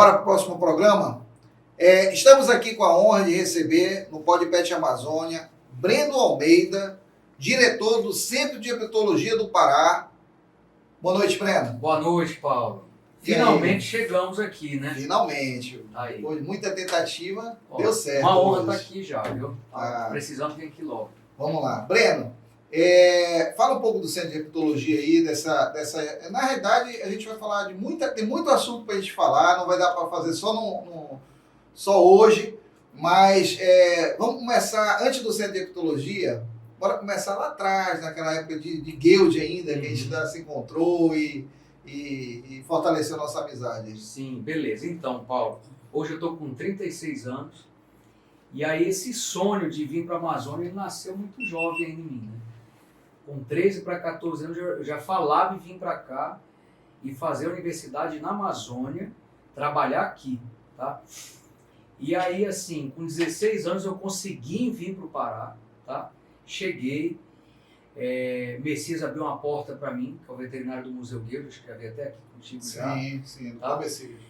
Bora para o próximo programa? Estamos aqui com a honra de receber no Podpet Amazônia Breno Almeida, diretor do Centro de Herpetologia do Pará. Boa noite, Breno. Boa noite, Paulo. Finalmente chegamos aqui, né? Finalmente. Aí. Depois de muita tentativa, deu certo. Uma honra hoje. estar aqui já, viu? Precisando vir aqui logo. Vamos lá. Breno, fala um pouco do Centro de Herpetologia aí, Na realidade, a gente vai falar de tem muito assunto para a gente falar, não vai dar para fazer só hoje, mas vamos começar, antes do Centro de Herpetologia, bora começar lá atrás, naquela época de Guild ainda, que a gente se encontrou e fortaleceu nossa amizade. Sim, beleza. Então, Paulo, hoje eu estou com 36 anos, e aí esse sonho de vir para a Amazônia, ele nasceu muito jovem ainda em mim, né? Com 13 para 14 anos eu já falava em vir para cá e fazer a universidade na Amazônia, trabalhar aqui, tá? E aí, assim, com 16 anos eu consegui vir para o Pará, tá? Cheguei, Messias abriu uma porta para mim, que é o veterinário do Museu Guild, eu escrevi até aqui contigo já. Sim, tá? Messias.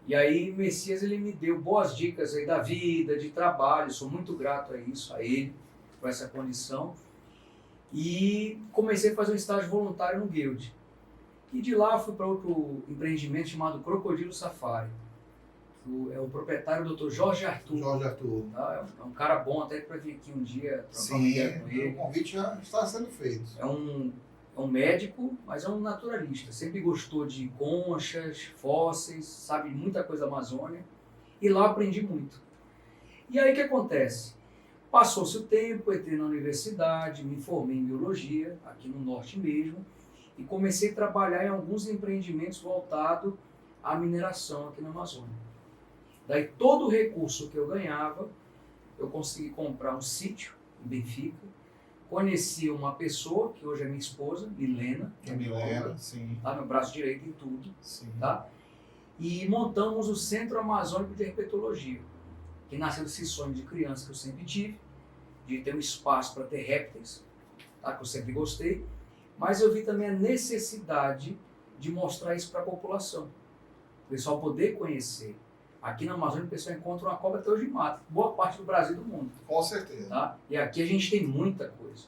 E aí, Messias, ele me deu boas dicas aí da vida, de trabalho, sou muito grato a isso, a ele, por essa condição. E comecei a fazer um estágio voluntário no Guild. E de lá fui para outro empreendimento chamado Crocodilo Safari. É o proprietário, o Dr. Jorge Arthur. Tá? É um cara bom, até para vir aqui um dia trocar uma ideia com ele. O convite já está sendo feito. É um médico, mas é um naturalista. Sempre gostou de conchas, fósseis, sabe muita coisa da Amazônia. E lá aprendi muito. E aí o que acontece? Passou-se o tempo, entrei na universidade, me formei em biologia, aqui no norte mesmo, e comecei a trabalhar em alguns empreendimentos voltados à mineração aqui na Amazônia. Daí todo o recurso que eu ganhava, eu consegui comprar um sítio em Benfica, conheci uma pessoa, que hoje é minha esposa, Milena, que é Milena, sim. Tá, meu braço direito em tudo, sim. Tá? E montamos o Centro Amazônico de Herpetologia, que nasceu desse sonho de criança que eu sempre tive, de ter um espaço para ter répteis, tá? Que eu sempre gostei, mas eu vi também a necessidade de mostrar isso para a população, o pessoal poder conhecer. Aqui na Amazônia o pessoal encontra uma cobra até hoje em mata, boa parte do Brasil e do mundo. Com certeza. Tá? E aqui a gente tem muita coisa,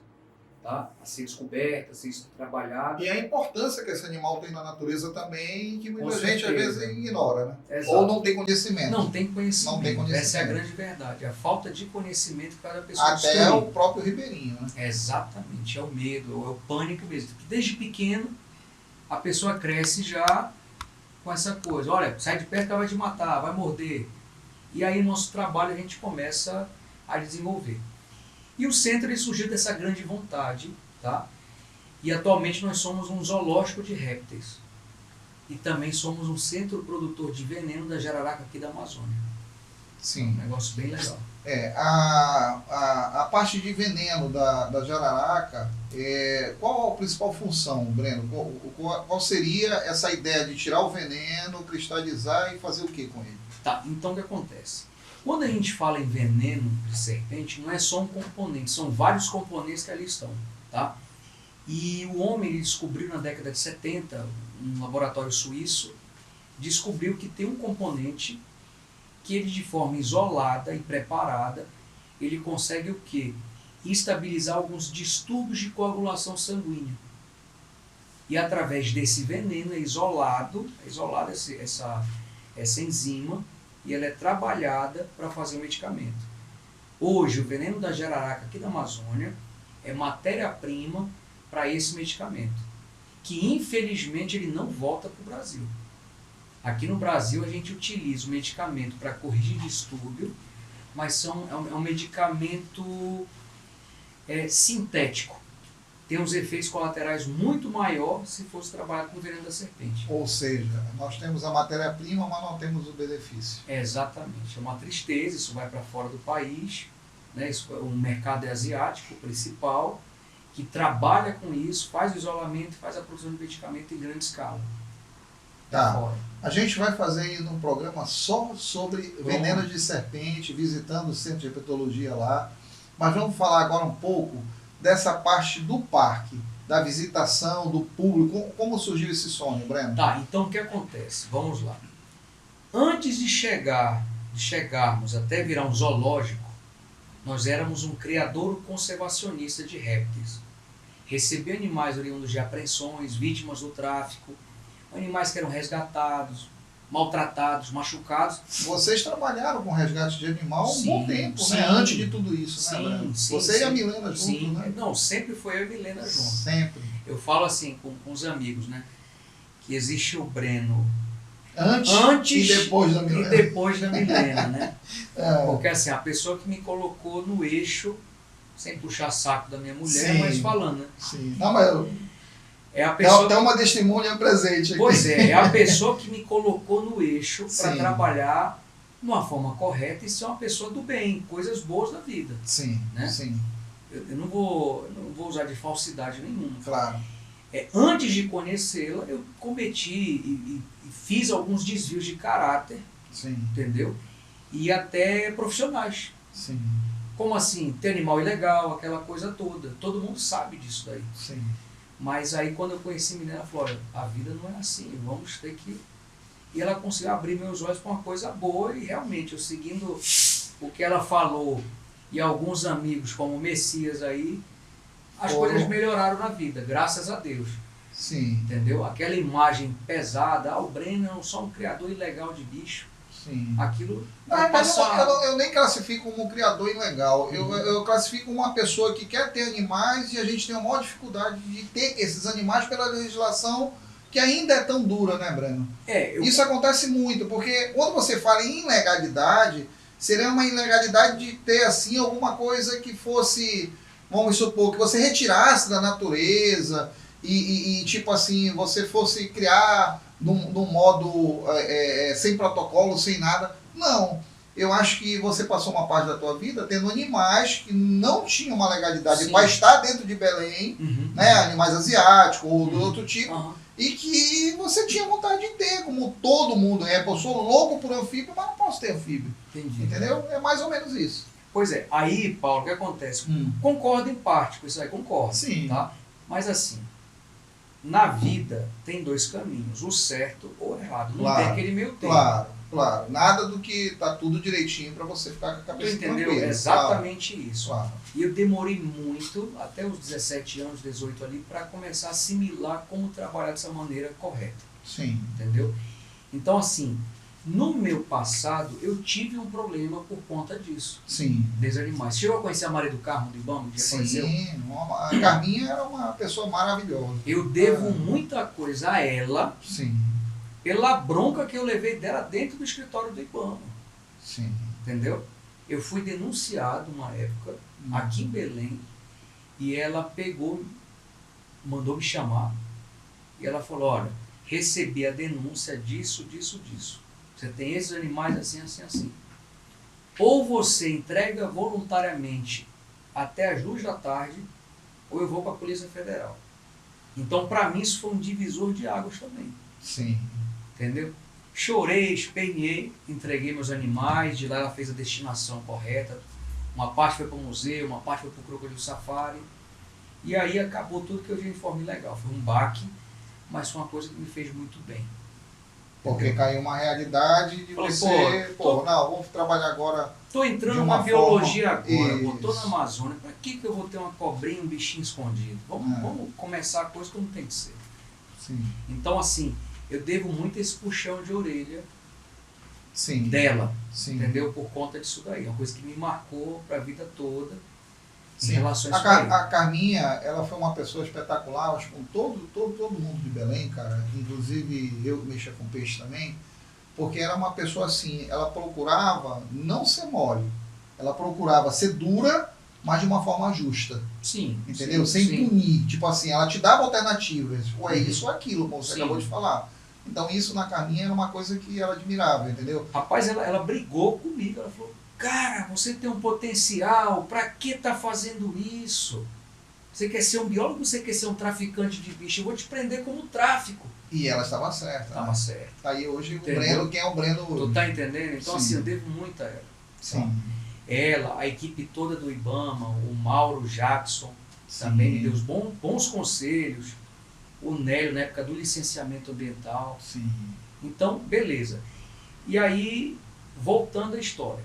tá? A ser descoberta, a ser trabalhada. E a importância que esse animal tem na natureza também, que muita Com gente às certeza. vezes ignora, né? Exato. Ou não tem conhecimento. Não tem conhecimento. Não tem conhecimento. Essa é a grande verdade. A falta de conhecimento que cada pessoa Até destruir. o próprio ribeirinho, né? Exatamente. É o medo, é o pânico mesmo. Porque desde pequeno, a pessoa cresce já com essa coisa. Olha, sai de perto que ela vai te matar, vai morder. E aí nosso trabalho a gente começa a desenvolver. E o centro ele surgiu dessa grande vontade, tá? E atualmente nós somos um zoológico de répteis. E também somos um centro produtor de veneno da jararaca aqui da Amazônia. Sim. Um negócio bem legal. A parte de veneno da jararaca, qual a principal função, Breno? Qual seria essa ideia de tirar o veneno, cristalizar e fazer o que com ele? Tá, então o que acontece? Quando a gente fala em veneno de serpente, não é só um componente, são vários componentes que ali estão, tá? E o homem ele descobriu na década de 70, um laboratório suíço, descobriu que tem um componente que ele de forma isolada e preparada, ele consegue o quê? Estabilizar alguns distúrbios de coagulação sanguínea. E através desse veneno é isolada essa enzima e ela é trabalhada para fazer o medicamento. Hoje, o veneno da jararaca aqui da Amazônia é matéria-prima para esse medicamento, que infelizmente ele não volta para o Brasil. Aqui no Brasil a gente utiliza o medicamento para corrigir distúrbio, mas é um medicamento sintético. Tem uns efeitos colaterais muito maiores se fosse trabalhar com o veneno da serpente. Ou seja, nós temos a matéria-prima, mas não temos o benefício. Exatamente. É uma tristeza, isso vai para fora do país, né? O mercado é asiático, o principal, que trabalha com isso, faz o isolamento, faz a produção de medicamento em grande escala. Tá. A gente vai fazer aí um programa só sobre veneno de serpente, visitando o Centro de Herpetologia lá. Mas vamos falar agora um pouco dessa parte do parque, da visitação, do público. Como surgiu esse sonho, Breno? Tá, então o que acontece? Vamos lá. Antes de chegarmos até virar um zoológico, nós éramos um criador conservacionista de répteis. Recebia animais oriundos de apreensões, vítimas do tráfico, animais que eram resgatados, maltratados, machucados. Vocês trabalharam com resgate de animal há um bom tempo, sim, né? Antes de tudo isso, sim, né, Breno? sim, Você sim, e a Milena juntos, sim. né? Não, sempre foi eu e a Milena juntos. Sempre. Eu falo assim com os amigos, né? Que existe o Breno Antes e depois da Milena. E depois da Milena, né? É. Porque assim, a pessoa que me colocou no eixo, sem puxar saco da minha mulher, Sim. mas falando, né? Sim. Não, mas É a pessoa tem uma testemunha presente aqui. Pois é a pessoa que me colocou no eixo para Sim. trabalhar de uma forma correta e ser uma pessoa do bem, coisas boas da vida. Sim, Né? sim. Eu não vou usar de falsidade nenhuma. Claro. Antes de conhecê-la, eu cometi e fiz alguns desvios de caráter, Sim, entendeu? E até profissionais. sim, Como assim? Ter animal ilegal, aquela coisa toda. Todo mundo sabe disso daí. sim. Mas aí quando eu conheci a menina, ela falou, olha, a vida não é assim, vamos ter que... E ela conseguiu abrir meus olhos para uma coisa boa e realmente, eu seguindo o que ela falou e alguns amigos como o Messias aí, as coisas melhoraram na vida, graças a Deus. Sim, Entendeu? Aquela imagem pesada, o Breno é só um criador ilegal de bicho. sim. Aquilo Na vai verdade, passar. eu nem classifico como um criador ilegal. Eu classifico como uma pessoa que quer ter animais e a gente tem a maior dificuldade de ter esses animais pela legislação que ainda é tão dura, né, Breno? Isso acontece muito, porque quando você fala em ilegalidade, seria uma ilegalidade de ter, assim, alguma coisa que fosse, vamos supor, que você retirasse da natureza e tipo assim, você fosse criar num modo sem protocolo, sem nada. Não. Eu acho que você passou uma parte da tua vida tendo animais que não tinham uma legalidade para estar dentro de Belém, né, animais asiáticos ou do outro tipo, e que você tinha vontade de ter, como todo mundo é. Eu sou louco por anfíbio, mas não posso ter anfíbio. Entendi. Entendeu? É mais ou menos isso. Pois é. Aí, Paulo, o que acontece? Concordo em parte com isso aí, concordo. Sim. Tá? Mas assim, na vida tem dois caminhos, o certo ou o errado. Não Claro, tem aquele meio termo. Claro. Nada do que tá tudo direitinho para você ficar com a Tu cabeça entendeu? tranquila. Exatamente isso. Claro. E eu demorei muito, até os 17 anos, 18 ali, para começar a assimilar como trabalhar dessa maneira correta. Sim. Entendeu? Então, assim, no meu passado, eu tive um problema por conta disso. Sim. Desses animais. Chegou a conhecer a Maria do Carmo, do Ibama, que apareceu? Sim. A Carminha era uma pessoa maravilhosa. Eu devo muita coisa a ela, Sim. pela bronca que eu levei dela dentro do escritório do Ibama. Sim. Entendeu? Eu fui denunciado uma época, aqui em Belém, e ela pegou, mandou me chamar, e ela falou, olha, recebi a denúncia disso. Você tem esses animais assim. Ou você entrega voluntariamente até as 2 da tarde, ou eu vou para a Polícia Federal. Então, para mim, isso foi um divisor de águas também. Sim. Entendeu? Chorei, esperneei, entreguei meus animais, de lá ela fez a destinação correta. Uma parte foi para o museu, uma parte foi para o Crocodilo Safari. E aí acabou tudo que eu vi de forma ilegal. Foi um baque, mas foi uma coisa que me fez muito bem. Porque caiu uma realidade de Falei, você, não, vamos trabalhar agora. Estou entrando de uma na biologia forma... agora, Isso. estou na Amazônia, para que eu vou ter uma cobrinha, um bichinho escondido? Vamos começar a coisa como tem que ser. Sim. Então, assim, eu devo muito esse puxão de orelha Sim. dela, Sim. entendeu? Por conta disso daí. É uma coisa que me marcou para a vida toda em Sim. relação a isso daí. A Carminha, ela foi uma pessoa espetacular, acho que com todo mundo de Belém, cara, inclusive eu que mexia com peixe também, porque era uma pessoa assim, ela procurava não ser mole, ela procurava ser dura, mas de uma forma justa. Sim. Entendeu? Sim, sem punir. Tipo assim, ela te dava alternativas. Ou é isso ou aquilo, como você acabou de falar. Então isso na Carminha era uma coisa que ela admirava, entendeu? Rapaz, ela brigou comigo, ela falou, cara, você tem um potencial, pra que tá fazendo isso? Você quer ser um biólogo ou você quer ser um traficante de bicho? Eu vou te prender como tráfico. E ela estava certa. Estava certo. Tá aí hoje Entendeu? o Breno, quem é o Breno hoje? Tu tá entendendo? Então Sim. assim, eu devo muito a ela. Sim. Ela, a equipe toda do Ibama, o Mauro Jackson, também me deu os bons conselhos, o Nélio na época do licenciamento ambiental. Sim. Então, beleza. E aí, voltando à história.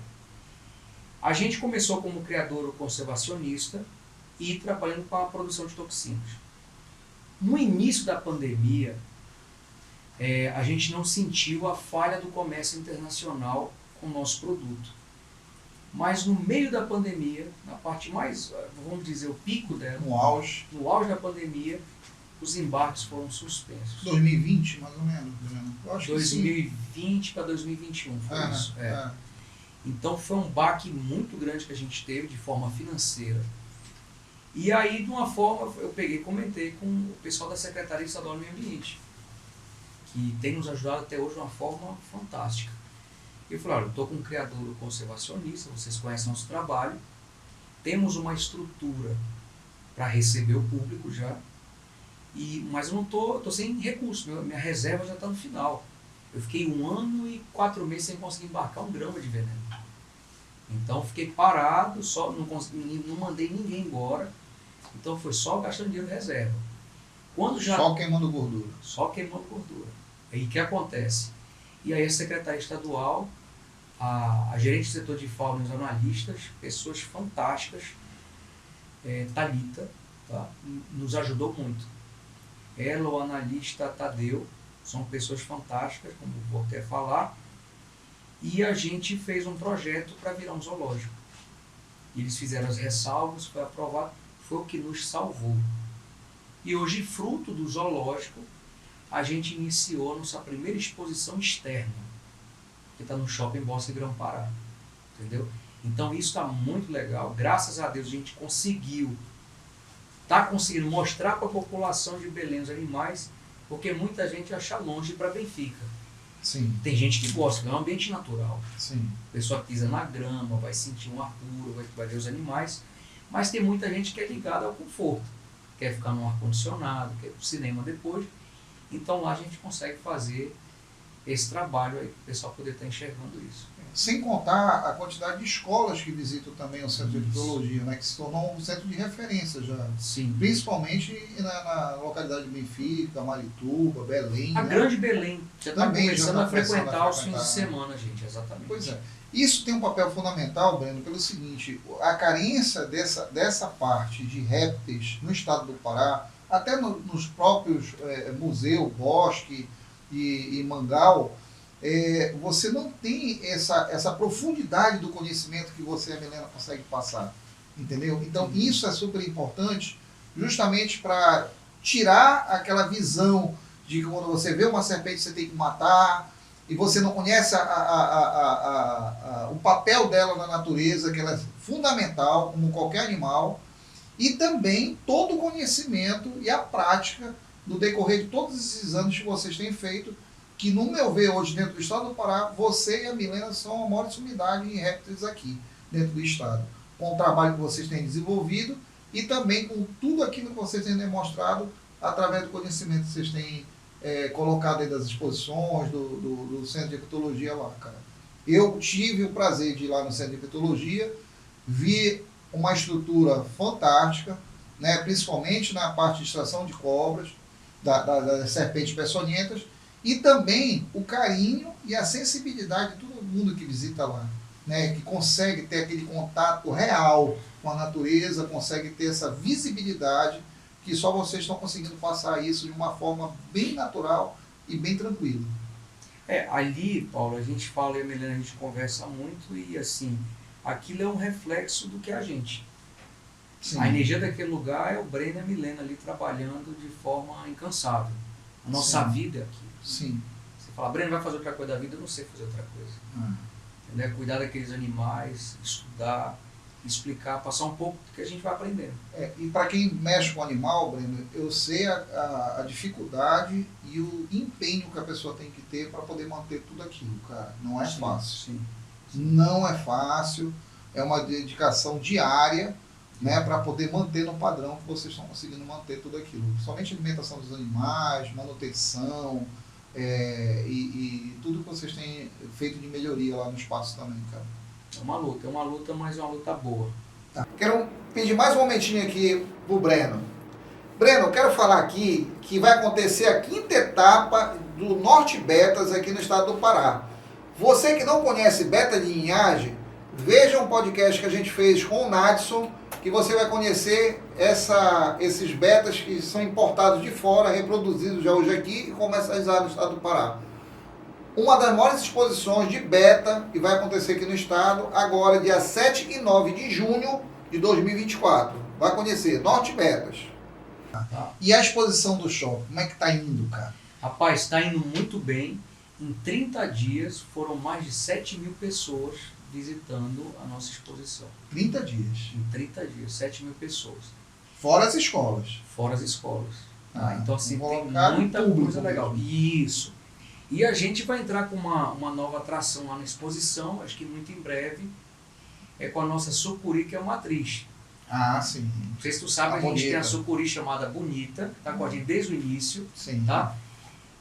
A gente começou como criador conservacionista e trabalhando com a produção de toxinas. No início da pandemia, a gente não sentiu a falha do comércio internacional com o nosso produto. Mas no meio da pandemia, na parte mais, vamos dizer, o pico dela, No auge. no auge da pandemia, os embarques foram suspensos. 2020, mais ou menos. Eu acho que sim. 2020 para 2021 foi isso. Então foi um baque muito grande que a gente teve de forma financeira. E aí, de uma forma, eu peguei e comentei com o pessoal da Secretaria Estadual do Meio Ambiente, que tem nos ajudado até hoje de uma forma fantástica. Eu falei, olha, eu estou com um criador conservacionista, vocês conhecem nosso trabalho, temos uma estrutura para receber o público já, mas eu não estou sem recurso, minha reserva já está no final. Eu fiquei 1 ano e 4 meses sem conseguir embarcar 1 grama de veneno. Então fiquei parado, só não mandei ninguém embora, então foi só gastando dinheiro de reserva. Só queimando gordura. Só queimando gordura. Aí o que acontece? E aí a Secretaria Estadual, a gerente do setor de fauna e os analistas, pessoas fantásticas, Thalita, tá? Nos ajudou muito. Ela, o analista Tadeu, são pessoas fantásticas, como vou até falar, e a gente fez um projeto para virar um zoológico. Eles fizeram as ressalvas, foi aprovado, foi o que nos salvou. E hoje, fruto do zoológico, a gente iniciou a nossa primeira exposição externa, que está no Shopping Bosque Grão-Pará, entendeu? Então isso está muito legal, graças a Deus a gente está conseguindo mostrar para a população de Belém os animais, porque muita gente acha longe para Benfica. Sim. Tem gente que gosta, é um ambiente natural. Sim. A pessoa pisa na grama, vai sentir um ar puro, vai ver os animais, mas tem muita gente que é ligada ao conforto, quer ficar num ar-condicionado, quer ir para o cinema depois. Então lá a gente consegue fazer esse trabalho aí, para o pessoal poder estar enxergando isso. Sem contar a quantidade de escolas que visitam também o Centro de Epidemiologia, né, que se tornou um centro de referência já. Sim. Principalmente na localidade de Benfica, Marituba, Belém. A grande Belém já está começando a frequentar os fins de né? semana, gente, exatamente. Pois é. Isso tem um papel fundamental, Breno, pelo seguinte, a carência dessa parte de répteis no estado do Pará, até nos próprios museus, Bosque e Mangal, você não tem essa profundidade do conhecimento que você, a Milena, consegue passar, entendeu? Então isso é super importante, justamente para tirar aquela visão de que quando você vê uma serpente você tem que matar, e você não conhece o papel dela na natureza, que ela é fundamental, como qualquer animal, e também todo o conhecimento e a prática no decorrer de todos esses anos que vocês têm feito, que no meu ver hoje dentro do estado do Pará, você e a Milena são a maior sumidade em répteis aqui dentro do estado, com o trabalho que vocês têm desenvolvido e também com tudo aquilo que vocês têm demonstrado através do conhecimento que vocês têm colocado aí das exposições do Centro de Epidemiologia lá, cara. Eu tive o prazer de ir lá no Centro de Epidemiologia, vi uma estrutura fantástica, né, principalmente na parte de extração de cobras, das serpentes peçonhentas, e também o carinho e a sensibilidade de todo mundo que visita lá, né, que consegue ter aquele contato real com a natureza, consegue ter essa visibilidade, que só vocês estão conseguindo passar isso de uma forma bem natural e bem tranquila. Ali, Paulo, a gente fala, eu e a Milena, a gente conversa muito e assim, aquilo é um reflexo do que é a gente. Sim. A energia daquele lugar é o Breno e a Milena ali trabalhando de forma incansável. A nossa Sim. vida é aquilo. Sim. Você fala, Breno vai fazer outra coisa da vida, eu não sei fazer outra coisa. Cuidar daqueles animais, estudar, explicar, passar um pouco do que a gente vai aprendendo. E para quem mexe com animal, Breno, eu sei a dificuldade e o empenho que a pessoa tem que ter para poder manter tudo aquilo, cara. Não é fácil. Sim. Não é fácil, é uma dedicação diária, né, para poder manter no padrão que vocês estão conseguindo manter tudo aquilo. Somente alimentação dos animais, manutenção e tudo que vocês têm feito de melhoria lá no espaço também, cara. É uma luta, mas é uma luta boa. Tá. Quero pedir mais um momentinho aqui pro Breno. Breno, eu quero falar aqui que vai acontecer a 5ª etapa do Norte Betas aqui no estado do Pará. Você que não conhece beta de linhagem, veja um podcast que a gente fez com o Nadson, que você vai conhecer esses betas que são importados de fora, reproduzidos já hoje aqui e comercializados no estado do Pará. Uma das maiores exposições de beta que vai acontecer aqui no estado, agora dia 7 e 9 de junho de 2024. Vai conhecer Norte Betas. E a exposição do shopping, como é que tá indo, cara? Rapaz, está indo muito bem. Em 30 dias foram mais de 7 mil pessoas visitando a nossa exposição. 30 dias. Em 30 dias, 7 mil pessoas. Fora as escolas. Fora as escolas. Ah, então, assim, tem colocar muita público coisa legal. mesmo. Isso. E a gente vai entrar com uma nova atração lá na exposição, acho que muito em breve, é com a nossa sucuri, que é uma atriz. Ah, sim. Não sei se tu sabe, A a gente Bonita. tem a sucuri chamada Bonita, que está com a gente desde o início, Sim. tá?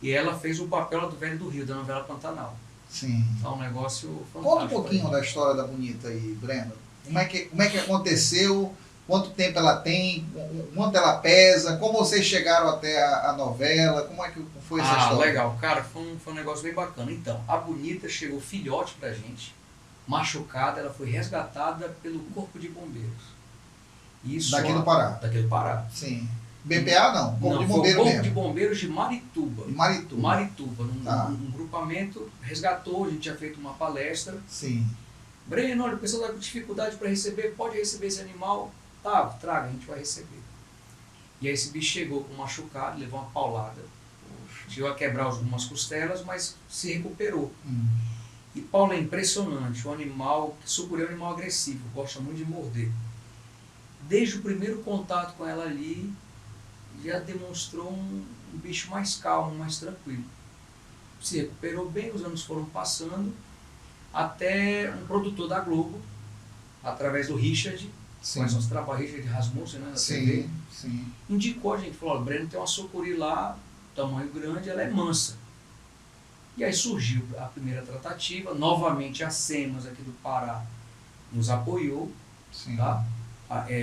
E ela fez o papel lá do Velho do Rio, da novela Pantanal. Sim. Então é um negócio fantástico. Conta um pouquinho da história da Bonita aí, Breno. Como é que aconteceu? Quanto tempo ela tem? Quanto ela pesa? Como vocês chegaram até a novela? Como é que foi essa história? Legal. Cara, foi um negócio bem bacana. Então, a Bonita chegou filhote pra gente, machucada, ela foi resgatada pelo Corpo de Bombeiros. Isso Daqui do Pará. Daqui do Pará. Sim. BPA não, Corpo de foi Bombeiro o Corpo mesmo. de Bombeiros de Marituba. De Marituba. Marituba, Tá. num grupamento, resgatou, a gente tinha feito uma palestra. Sim. Breno, olha, o pessoal está com dificuldade para receber, pode receber esse animal? Tá, traga, a gente vai receber. E aí esse bicho chegou com machucado, levou uma paulada. Chegou a quebrar algumas costelas, mas se recuperou. E Paulo, é impressionante, o animal, sucuri é um animal agressivo, gosta muito de morder. Desde o primeiro contato com ela ali, já demonstrou um bicho mais calmo, mais tranquilo. Se recuperou bem, os anos foram passando, até um produtor da Globo, através do Richard, Sim. mas nosso trabalho, Richard Rasmussen, né, da TV, Sim. indicou a gente, falou, olha, Breno, tem uma sucuri lá, tamanho grande, ela é mansa. E aí surgiu a primeira tratativa, novamente a SEMAS aqui do Pará nos apoiou, Sim. tá?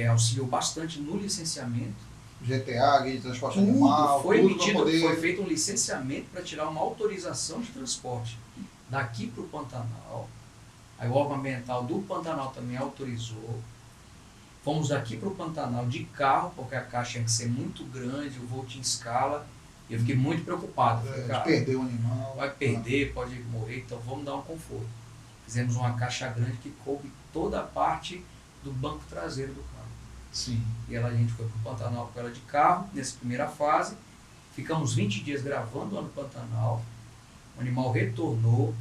Auxiliou bastante no licenciamento. GTA, Guia de Transporte Tudo Animal, foi tudo emitido, pra poder... foi feito um licenciamento para tirar uma autorização de transporte daqui para o Pantanal. Aí o órgão ambiental do Pantanal também autorizou. Fomos daqui para o Pantanal de carro, porque a caixa tinha que ser muito grande, o voo tinha escala. E eu fiquei muito preocupado. Falei, de cara, perder o animal. vai perder, pode morrer, então vamos dar um conforto. Fizemos uma caixa grande que coube toda a parte do banco traseiro do carro. Sim. E a gente foi para o Pantanal com ela de carro, nessa primeira fase. Ficamos 20 dias gravando lá no Pantanal. O animal retornou.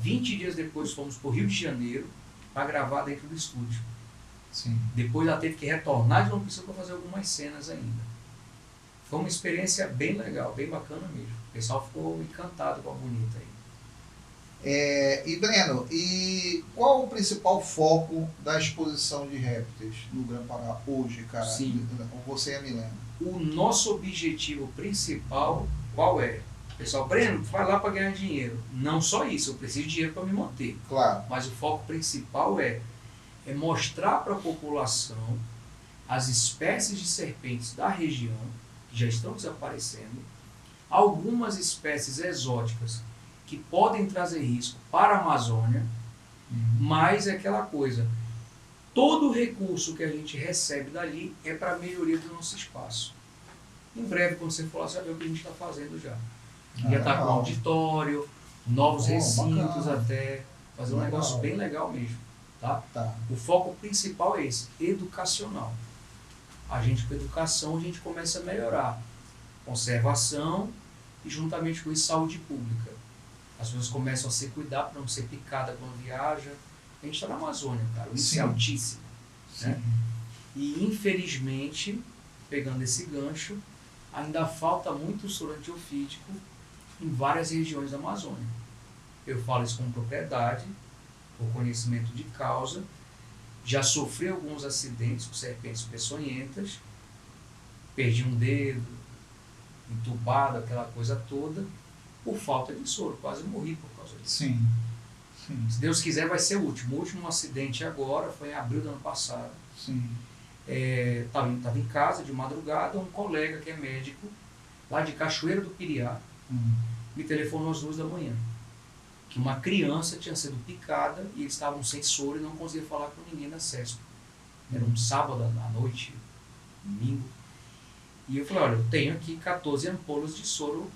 20 dias depois fomos para o Rio de Janeiro para gravar dentro do estúdio. Sim. Depois ela teve que retornar de João Pessoa para fazer algumas cenas ainda. Foi uma experiência bem legal, bem bacana mesmo. O pessoal ficou encantado com a Bonita aí. E Breno, e qual o principal foco da exposição de répteis no Grande Pará hoje, cara? Sim. Você e a Milena. O nosso objetivo principal, qual é? Pessoal, Breno, vai lá para ganhar dinheiro. Não só isso, eu preciso de dinheiro para me manter. Claro. Mas o foco principal é mostrar para a população as espécies de serpentes da região, que já estão desaparecendo, algumas espécies exóticas que podem trazer risco para a Amazônia, mas é aquela coisa, todo o recurso que a gente recebe dali é para a melhoria do nosso espaço. Em breve, quando você for lá, você vai ver o que a gente está fazendo já. Já está com auditório, novos recintos bacana. até, fazer um negócio bem legal mesmo. Tá? Tá. O foco principal é esse, educacional. A gente com educação a gente começa a melhorar conservação e juntamente com isso saúde pública. As pessoas começam a se cuidar para não ser picada quando viaja. A gente está na Amazônia, cara, o índice é altíssimo. Né? E infelizmente, pegando esse gancho, ainda falta muito soro antiofídico em várias regiões da Amazônia. Eu falo isso com propriedade, por conhecimento de causa. Já sofri alguns acidentes com serpentes peçonhentas, perdi um dedo, entubado, aquela coisa toda, por falta de soro, quase morri por causa disso. Sim. Se Deus quiser vai ser o último. O último acidente agora foi em abril do ano passado. Sim. Estava em casa de madrugada, um colega que é médico, lá de Cachoeira do Piriá, me telefonou às 2 da manhã. que uma criança tinha sido picada e eles estavam sem soro e não conseguiam falar com ninguém na CESP. Era um sábado à noite, domingo. E eu falei, olha, eu tenho aqui 14 ampolas de soro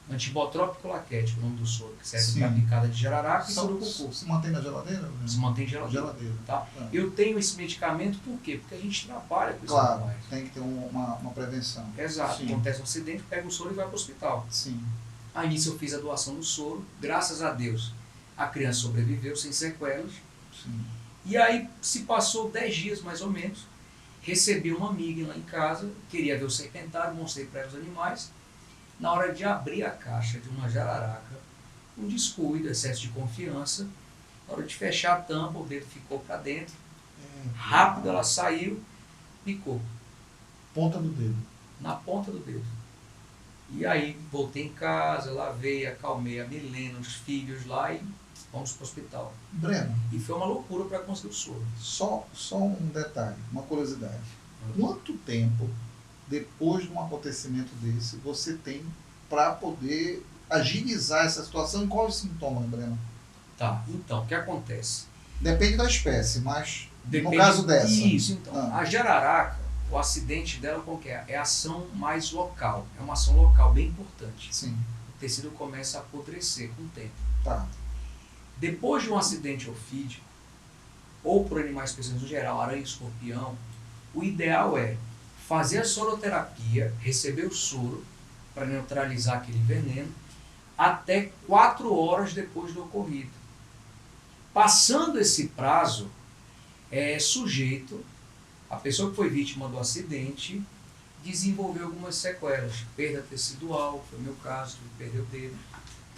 antibotrópico laquético, o nome do soro, que serve para picada de jararaca e surucucu. Se mantém na geladeira? Né? Se mantém em geladeira. Tá? Eu tenho esse medicamento por quê? Porque a gente trabalha com esses animais. Tem que ter uma prevenção. Exato. Sim. Acontece um acidente, pega o soro e vai para o hospital. Sim. Aí nisso eu fiz a doação do soro, graças a Deus a criança sobreviveu sem sequelas. Sim. E aí se passou 10 dias mais ou menos, recebi uma amiga lá em casa, queria ver o serpentário, mostrei para os animais. Na hora de abrir a caixa de uma jararaca, um descuido, excesso de confiança, na hora de fechar a tampa, o dedo ficou para dentro, rápido ela saiu, picou. Ponta do dedo. Na ponta do dedo. E aí voltei em casa, lavei, acalmei a Milena, os filhos lá e fomos para o hospital. Breno. E foi uma loucura para conseguir o soro. Só um detalhe, uma curiosidade. Quanto tempo depois de um acontecimento desse você tem para poder agilizar essa situação e quais os sintomas, Breno? Tá, então, o que acontece? Depende da espécie, mas no caso dessa. Isso, então. A jararaca, o acidente dela qual que é? É ação mais local. É uma ação local bem importante. Sim. O tecido começa a apodrecer com o tempo. Tá. Depois de um acidente ofídico, ou por animais pequenos no geral, aranha e escorpião, o ideal é fazer a soroterapia, receber o soro para neutralizar aquele veneno, até 4 horas depois do ocorrido. Passando esse prazo, é sujeito, a pessoa que foi vítima do acidente, desenvolver algumas sequelas, perda tecidual, foi o meu caso, perdeu o dedo,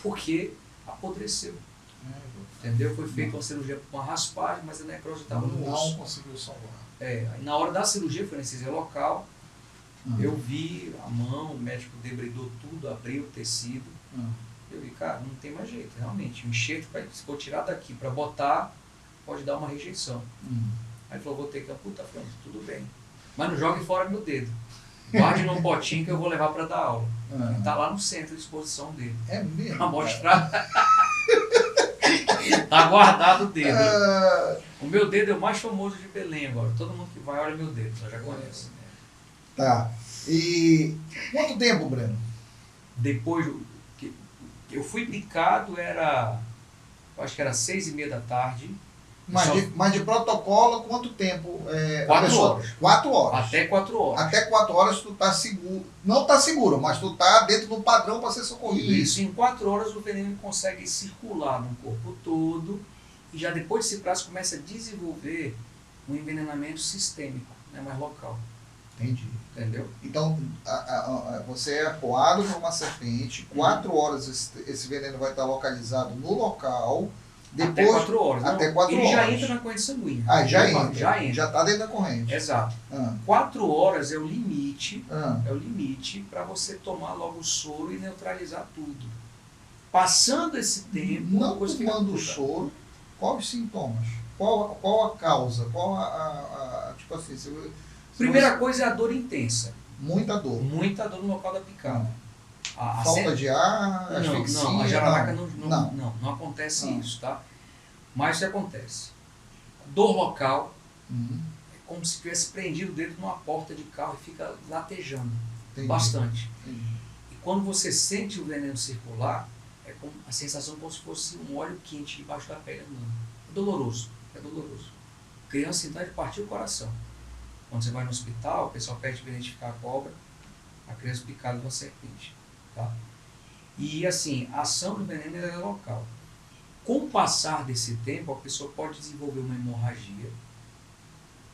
porque apodreceu. Entendeu? Foi feita uma cirurgia com uma raspagem, mas a necrose estava no osso. Não conseguiu salvar. Na hora da cirurgia, foi anestesia local, eu vi a mão, o médico debridou tudo, abriu o tecido. Eu vi, cara, não tem mais jeito, realmente. O enxerto, se for tirar daqui para botar, pode dar uma rejeição. Aí ele falou, vou ter que amputar. Eu falei, tudo bem. Mas não jogue fora meu dedo. Guarde num potinho que eu vou levar para dar aula. Está lá no centro de exposição dele. É mesmo? Para mostrar. Tá guardado o dedo. O meu dedo é o mais famoso de Belém agora. Todo mundo que vai olha meu dedo, você já conhece. Tá. E quanto tempo, Breno? Depois que eu fui picado, eu acho que era 6h30 da tarde. Mas de protocolo, quanto tempo? 4 horas. 4 horas. Até 4 horas. Até 4 horas tu tá seguro. Não tá seguro, mas tu tá dentro do padrão para ser socorrido. Isso, em 4 horas o veneno consegue circular no corpo todo e já depois desse prazo começa a desenvolver um envenenamento sistêmico, né, mais local. Entendi. Entendeu? Então, você é apoado por uma serpente, 4 horas esse veneno vai estar localizado no local. Depois, até 4 horas. Até 4 ele horas. já entra na corrente sanguínea. Já entra. Já está dentro da corrente. Exato. 4 horas é o limite. É o limite para você tomar logo o soro e neutralizar tudo. Passando esse tempo... Não tomando o soro, quais os sintomas? Qual a causa? Tipo assim... Primeira coisa é a dor intensa. Muita dor. Muita dor no local da picada. Falta de ar, asfixia... Não, a jararaca não acontece isso, tá? Mas o que acontece? Dor local, é como se tivesse prendido o dedo numa porta de carro e fica latejando. Bastante. E quando você sente o veneno circular, é como a sensação como se fosse um óleo quente debaixo da pele. É doloroso, é doloroso. Criança então de partir o coração. Quando você vai no hospital, o pessoal pede para identificar a cobra, a criança picada de uma serpente. Tá? E assim, a ação do veneno é local. Com o passar desse tempo, a pessoa pode desenvolver uma hemorragia.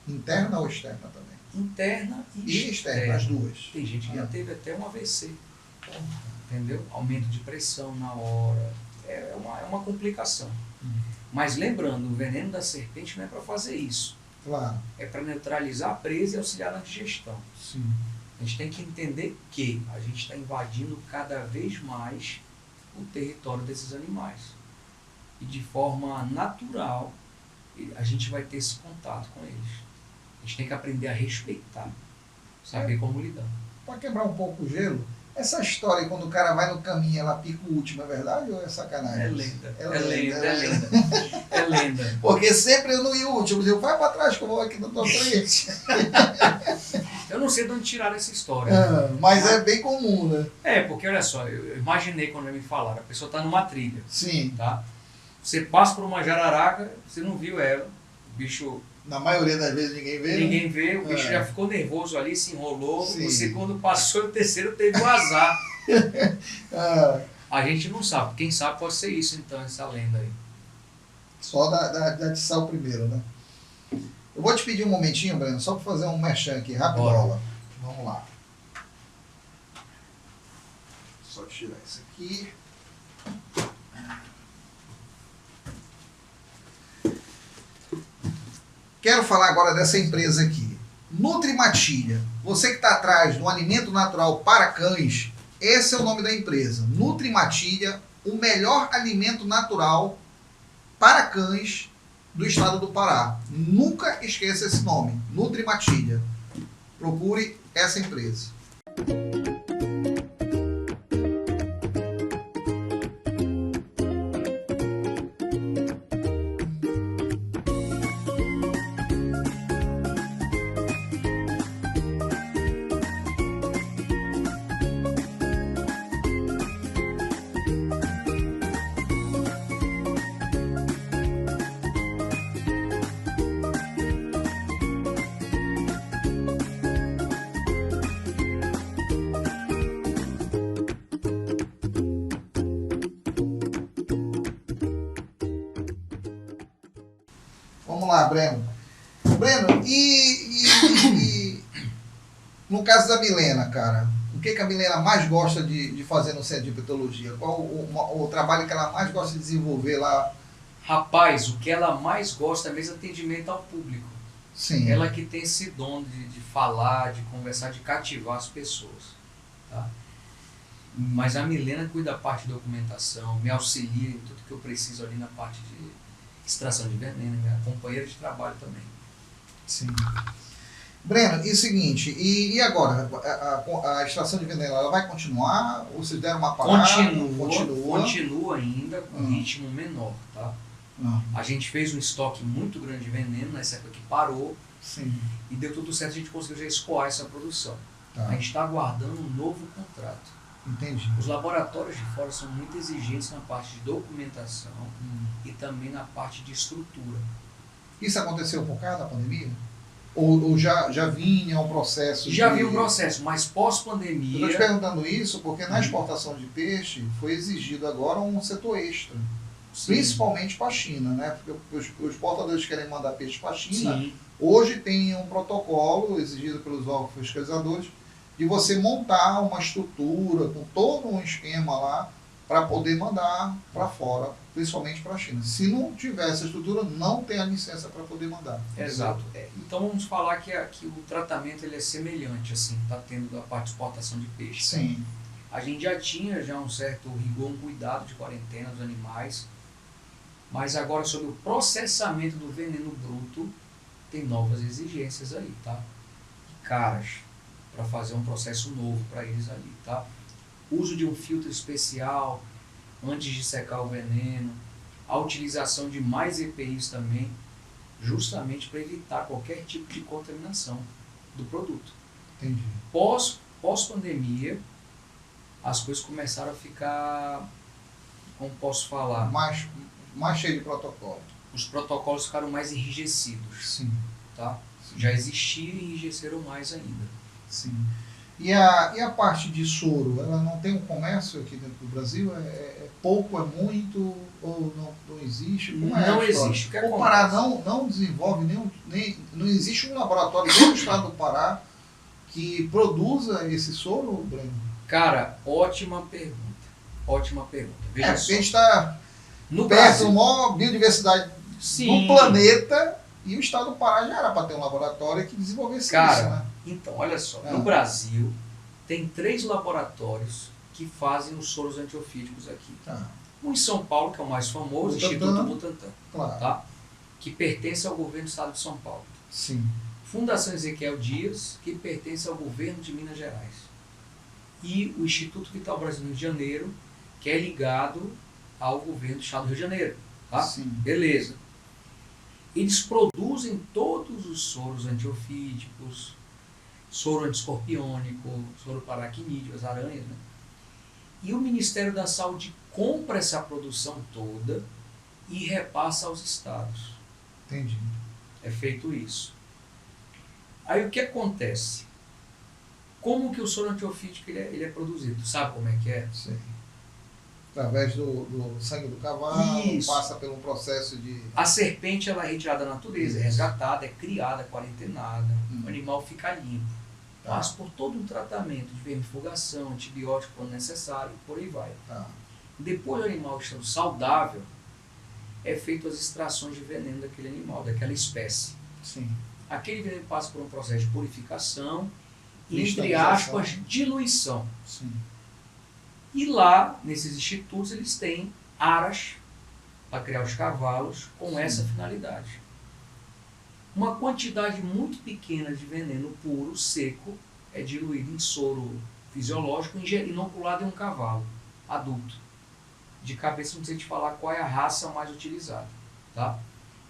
Interna ou externa também? Interna e externa. As duas. Tem gente que já teve até um AVC. Entendeu? Aumento de pressão na hora. É uma complicação. Mas lembrando, o veneno da serpente não é para fazer isso. Claro. É para neutralizar a presa e auxiliar na digestão. Sim. A gente tem que entender que a gente está invadindo cada vez mais o território desses animais. E de forma natural, a gente vai ter esse contato com eles. A gente tem que aprender a respeitar, saber como lidar. Para quebrar um pouco o gelo, Essa história, quando o cara vai no caminho, ela pica o último, é verdade ou é sacanagem? É lenda. É É lenda, lenda. é É lenda. É lenda. Porque sempre eu não ia o último, eu vai para trás que eu vou aqui na tua frente. Eu não sei de onde tiraram essa história. Mas é bem comum, né? Porque olha só, eu imaginei quando me falaram, a pessoa está numa trilha, Sim. tá? Você passa por uma jararaca, você não viu ela, o bicho... Na maioria das vezes ninguém vê. Ninguém vê, o bicho já ficou nervoso ali, se enrolou, Sim. o segundo passou e o terceiro teve o azar. Ah, A gente não sabe, quem sabe pode ser isso então, essa lenda aí. só da atiçar o primeiro, né? Eu vou te pedir um momentinho, Breno, só para fazer um merchan aqui, rapidola. Vamos lá. Só tirar isso aqui. Quero falar agora dessa empresa aqui. Nutrimatilha. Você que está atrás do alimento natural para cães, esse é o nome da empresa. Nutrimatilha, o melhor alimento natural para cães do estado do Pará. Nunca esqueça esse nome, Nutrimatilha. Procure essa empresa. Vamos lá, Breno. Breno, e no caso da Milena, cara, o que a Milena mais gosta de fazer no centro de hepatologia? Qual o trabalho que ela mais gosta de desenvolver lá? Rapaz, o que ela mais gosta é mesmo atendimento ao público. Sim. Ela que tem esse dom de falar, de conversar, de cativar as pessoas. Tá? Mas a Milena cuida da parte de documentação, me auxilia em tudo que eu preciso ali na parte de extração de veneno, minha companheira de trabalho também. Sim. Breno, e o seguinte, e agora? A extração de veneno, ela vai continuar? Ou vocês deram uma parada? Continua ainda com ritmo menor, tá? A gente fez um estoque muito grande de veneno nessa época que parou. Sim. E deu tudo certo, a gente conseguiu já escoar essa produção. Tá. A gente está aguardando um novo contrato. Entendi. Os laboratórios de fora são muito exigentes na parte de documentação e também na parte de estrutura. Isso aconteceu por causa da pandemia? Ou já vinha um processo? Já vinha um processo, mas Eu pós-pandemia... estou te perguntando isso porque na exportação de peixe foi exigido agora um setor extra. Sim. Principalmente para a China, né? Porque os exportadores querem mandar peixe para a China. Sim. Hoje tem um protocolo exigido pelos órgãos fiscalizadores de você montar uma estrutura com todo um esquema lá para poder mandar para fora, principalmente para a China. Se não tiver essa estrutura, não tem a licença para poder mandar. Exato. Então vamos falar que o tratamento ele é semelhante, assim, está tendo da parte de exportação de peixe. Sim. A gente já tinha um certo rigor, um cuidado de quarentena dos animais, mas agora sobre o processamento do veneno bruto, tem novas exigências aí, tá? Caras, para fazer um processo novo para eles ali, tá? Uso de um filtro especial antes de secar o veneno, a utilização de mais EPIs também, justamente para evitar qualquer tipo de contaminação do produto. Entendi. Pós-pandemia, as coisas começaram a ficar, como posso falar, Mais cheio de protocolo. os protocolos ficaram mais enrijecidos, Sim. tá? Sim. Já existiam e enrijeceram mais ainda. Sim. E a parte de soro, ela não tem um comércio aqui dentro do Brasil? É pouco, é muito, ou não existe? Como é Não a história? existe. O que O Pará acontece? não desenvolve não existe um laboratório dentro do estado do Pará que produza esse soro, Breno? Cara, ótima pergunta. Ótima pergunta. Veja Porque só. a gente está No perto da Brasil, maior biodiversidade sim. do planeta e o estado do Pará já era para ter um laboratório que desenvolvesse Cara, isso, né? Então, olha só. Ah. No Brasil, tem 3 laboratórios que fazem os soros antiofídicos aqui. Tá, Um em São Paulo, que é o mais famoso, Butantan. Instituto Butantan, claro. tá? Que pertence ao governo do estado de São Paulo. Sim. Fundação Ezequiel Dias, que pertence ao governo de Minas Gerais. e o Instituto Vital Brasil do Rio de Janeiro, que é ligado ao governo do estado do Rio de Janeiro. Tá? Sim. Beleza. Eles produzem todos os soros antiofídicos, soro antiscorpiônico, soro para aracnídeo, as aranhas, né? E o Ministério da Saúde compra essa produção toda e repassa aos estados. Entendi. É feito isso. Aí o que acontece? Como que o soro antiofídico ele é produzido? Sabe como é que é? Sim. Através do sangue do cavalo, Isso. passa por um processo de... A serpente ela é retirada da natureza, é resgatada, é criada, é quarentenada, o animal fica limpo. Tá. Passa por todo um tratamento de vermifugação, antibiótico quando necessário, por aí vai. Tá. Depois do animal estando saudável, é feito as extrações de veneno daquele animal, daquela espécie. Sim. Aquele veneno passa por um processo de purificação e, entre Cristalização. aspas, diluição. Sim. E lá, nesses institutos, eles têm aras para criar os cavalos com essa finalidade. Uma quantidade muito pequena de veneno puro, seco, é diluído em soro fisiológico inoculado em um cavalo adulto. De cabeça não sei te falar qual é a raça mais utilizada, tá?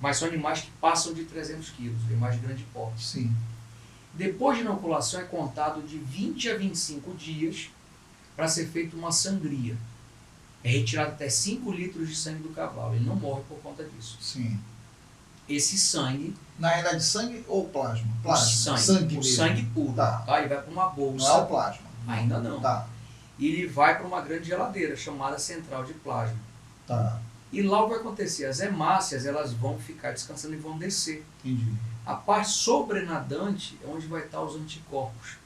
Mas são animais que passam de 300 quilos, animais de grande porte. Sim. Depois de inoculação é contado de 20 a 25 dias para ser feita uma sangria. É retirado até 5 litros de sangue do cavalo. Ele não morre por conta disso. Sim. Esse sangue, Na realidade, sangue ou plasma? o Plasma. sangue, o mesmo. sangue puro, Tá. tá? Ele vai para uma Não bolsa. é o plasma. Ainda não. Tá. E ele vai para uma grande geladeira chamada central de plasma. Tá. E lá o que vai acontecer? As hemácias elas vão ficar descansando e vão descer. Entendi. A parte sobrenadante é onde vai estar os anticorpos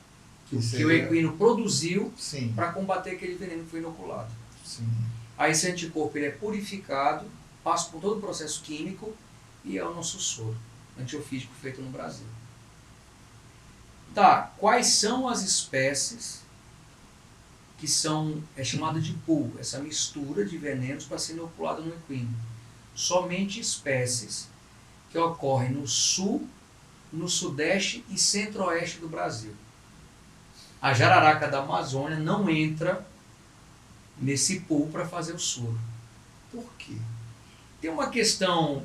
que o seria- equino produziu Sim. para combater aquele veneno que foi inoculado. Sim. Aí esse anticorpo ele é purificado, passa por todo o processo químico e é o nosso soro antiofídico feito no Brasil. Tá, quais são as espécies que são, é chamado de pool, essa mistura de venenos para ser inoculada no equino? Somente espécies que ocorrem no sul, no sudeste e centro-oeste do Brasil. A jararaca da Amazônia não entra nesse pool para fazer o soro. Por quê? Tem uma questão